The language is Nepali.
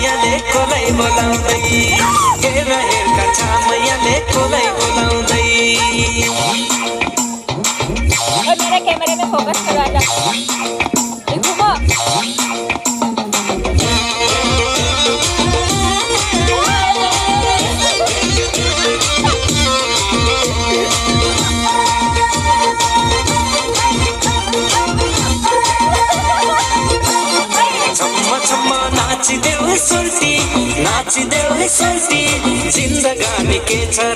छामैयाले कोलाई बोलाउँदै हेर हेरका छामैयाले कोलाई बोलाउँदै मेरा कैमरे में फोकस करो आजा घूमो नाचिदेऊ सोल्टी जिन्दगानी के छ